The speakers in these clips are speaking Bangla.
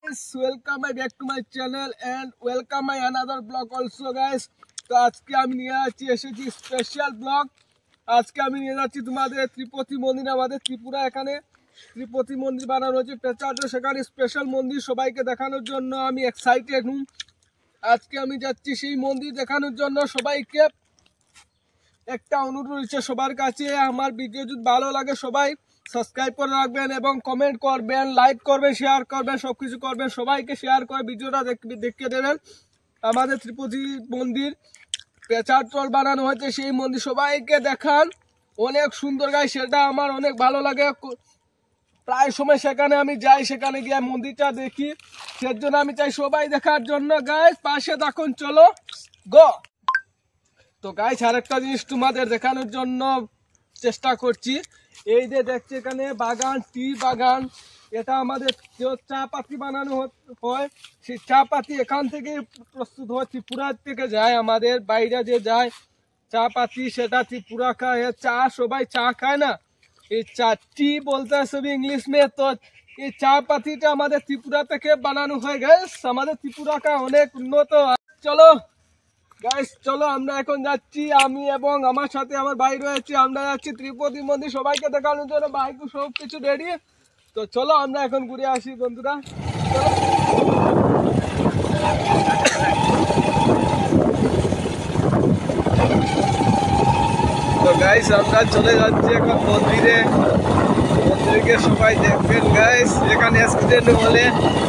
Welcome back to my channel and welcome my another vlog also guys। তো আজকে আমি নিয়ে এসেছি স্পেশাল ব্লগ। আজকে আমি নিয়ে যাচ্ছি তোমাদের ত্রিপতি মন্দির, আমাদের ত্রিপুরা এখানে ত্রিপতি মন্দির বানানো হয়েছে পেঁচাটো, সেখানে স্পেশাল মন্দির সবাইকে দেখানোর জন্য আমি এক্সাইটেড হুম। আজকে আমি যাচ্ছি সেই মন্দির দেখানোর জন্য। সবাইকে একটা অনুরোধ রয়েছে সবার কাছে, আমার ভিডিও যদি ভালো লাগে সবাই সাবস্ক্রাইব করে রাখবেন এবং কমেন্ট করবেন, লাইক করবেন, শেয়ার করবেন, সবকিছু করবেন। সবাইকে শেয়ার করে ভিডিওটা দেখিয়ে দেবেন। আমাদের ত্রিপতি মন্দির পেঁচাটল বানানো হয়েছে, সেই মন্দির সবাইকে দেখান। অনেক সুন্দর গাই, সেটা আমার অনেক ভালো লাগে। প্রায় সময় সেখানে আমি যাই, সেখানে গিয়ে মন্দিরটা দেখি, সেজন্য আমি চাই সবাই দেখার জন্য। গাইস পাশে দেখুন, চলো গো। তো গাইস আরেকটা জিনিস তোমাদের দেখানোর জন্য চেষ্টা করছি। এই যে দেখছি এখানে বাগান, টি বাগান, এটা আমাদের চা পাতি বানানো হয়, সেই চা পাতি এখান থেকে প্রস্তুত হয়, ত্রিপুরা থেকে যায়, আমাদের বাইরে যে যায় চা পাতি সেটা ত্রিপুরা খায়। চা সবাই চা খায় না, এই চা টি বলতে সবই इंग्लिश में। তো এই চা পাতিটা আমাদের ত্রিপুরা থেকে বানানো হয় গাইস। আমাদের ত্রিপুরা কা অনেক উন্নত। চলো গাইস চলো, আমরা এখন যাচ্ছি, আমি এবং আমার সাথে আমার ভাই রয়েছে, আমরা যাচ্ছি ত্রিপতি মন্দির সবাইকে দেখানোর জন্য। বাইক সব কিছু রেডি, তো চলো আমরা এখন ঘুরে আসি বন্ধুরা। তো গাইস আমরা চলে যাচ্ছি এখন মন্দিরে। মন্দিরকে সবাই দেখবেন গাইস, এখানে অ্যাক্সিডেন্ট হলে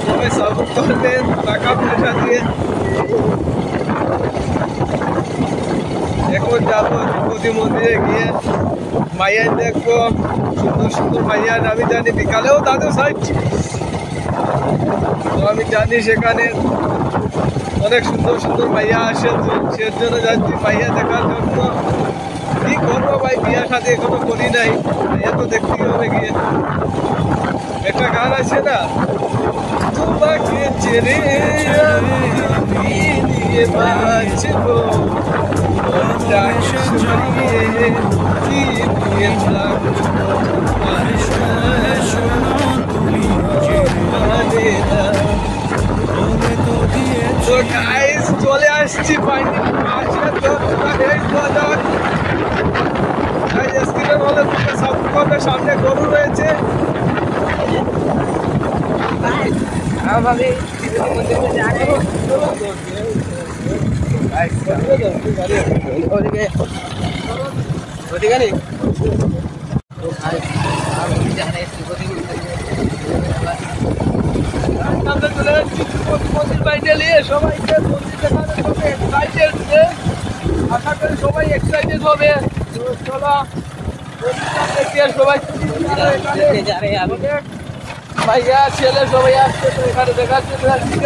সবাই সাপোর্ট করবেন টাকা পয়সা দিয়ে। এখন যাবো ত্রিপতি মন্দিরে গিয়ে মাইয়া দেখবো, সুন্দর সুন্দর মাইয়া। আমি জানি বিকালেও তাদের সাইড, তো আমি জানি সেখানে অনেক সুন্দর সুন্দর মাইয়া আসে, সেজন্য যাচ্ছি মাইয়া দেখার জন্য। কি করবো ভাই, বিয়ার সাথে এখনো করি নাই, মাইয়া তো দেখতেই হবে গিয়ে। একটা গান আছে না, তোমাকে ছেড়ে আমি নিয়ে বাঁচবো, চলে আসছি সামনে গরু রয়েছে। সবাইকে মন্দির দেখানোর জন্য এক্সাইটেড, আশা করি সবাই এক্সাইটেড হবে। চলো সবাই ভাইয়া ছেলে সবাই আসছে, তো এখানে দেখার জন্য আসছি।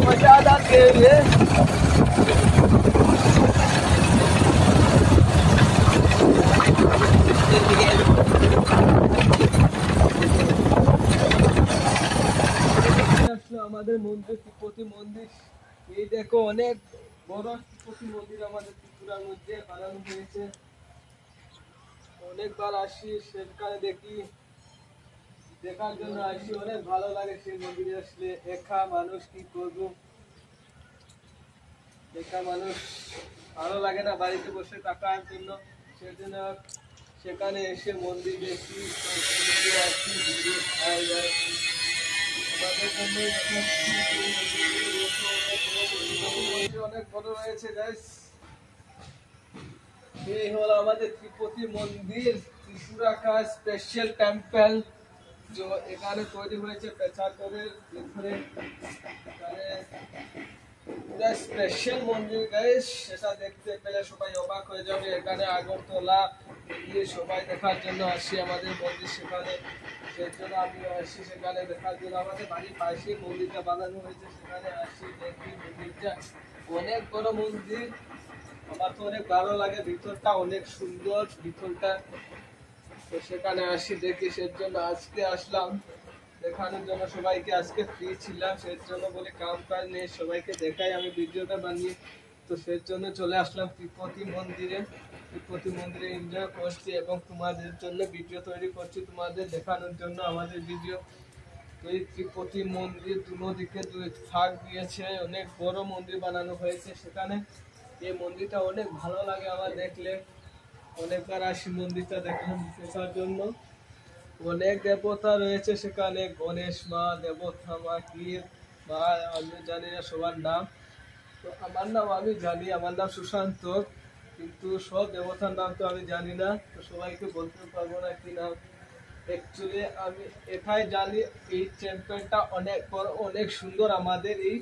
मजादार गेम है। আমাদের মন্দির ত্রিপতি মন্দির, এই দেখো অনেক বড় ত্রিপতি মন্দির আমাদের ত্রিপুরার মধ্যে বানানো হয়েছে। অনেকবার আসি সেখানে দেখি, দেখার জন্য আসি, অনেক ভালো লাগে সেই মন্দিরে আসলে। একা মানুষ কি করবো, একা মানুষ ভালো লাগে না বাড়িতে বসে থাকার জন্য, সেজন্য সেখানে এসে মন্দির দেখি, অনেক বড় রয়েছে গাইস। এই হলো আমাদের ত্রিপতি মন্দির, ত্রিপুরা কা স্পেশাল টেম্পল, जो এখানে তৈরি হয়েছে পেঁচাটলের ভিতরে। পুরো স্পেশাল মন্দির গাইস, সেটা দেখতে পেলে সবাই অবাক হয়ে যাবে। এখানে আগরতলা দিয়ে সবাই দেখার জন্য আসি আমাদের মন্দির, সেখানে সেজন্য আমি আসি সেখানে দেখার জন্য। আমাদের বাড়ির পাশে মন্দিরটা বানানো হয়েছে, সেখানে আসি এটা অনেক বড় মন্দির, আমার তো অনেক ভালো লাগে, ভিতরটা অনেক সুন্দর ভিতরটা। তো সেখানে আসি দেখি, সেজন্য আজকে আসলাম দেখানোর জন্য সবাইকে। আজকে ফ্রি ছিলাম, সেজন্য বলে কাম কাজ নেই, সবাইকে দেখাই আমি ভিডিওটা বানিয়ে। তো সেজন্য চলে আসলাম তিরুপতি মন্দিরে। তিরুপতি মন্দিরে এনজয় করছি এবং তোমাদের জন্য ভিডিও তৈরি করছি, তোমাদের দেখানোর জন্য আমাদের ভিডিও। তো এই তিরুপতি মন্দির দুদিকে দুই ভাগ দিয়েছে, অনেক বড় মন্দির বানানো হয়েছে সেখানে। এই মন্দিরটা অনেক ভালো লাগে আমার দেখলে, অনেকবার আসি মন্দিরটা দেখার জন্য। অনেক দেবতা রয়েছে সেখানে, গণেশ মা, দেবতা মা, কি মা আমি জানি না সবার নাম। তো আমার নাম আমি জানি, আমার নাম সুশান্ত, কিন্তু সব দেবতার নাম তো আমি জানি না, তো সবাইকে বলতে পারবো না কি নাম। অ্যাকচুয়ালি আমি এটাই জানি এই টেম্পলটা অনেক বড়, অনেক সুন্দর। আমাদের এই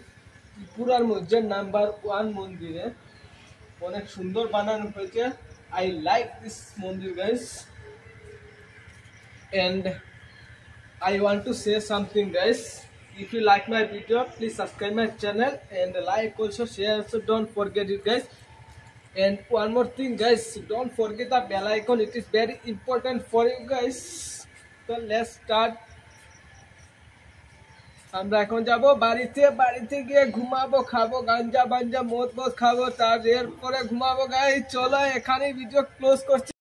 ত্রিপুরার মধ্যে নাম্বার 1 মন্দিরে অনেক সুন্দর বানানো হয়েছে। আই লাইক দিস মন্দির guys, and I want to say something guys. If you like my video, please subscribe my channel and like also, share also, don't forget it guys. And one more thing guys, don't forget the bell icon, it is very important for you guys. So let's start. আমরা এখন যাব বাড়িতে, বাড়িতে গিয়ে ঘুমাবো, খাবো গাঞ্জা বাঞ্জা মদ খাবো, তার এরপরে ঘুমাবো গাইস। চলো এখানেই ভিডিও ক্লোজ করছি।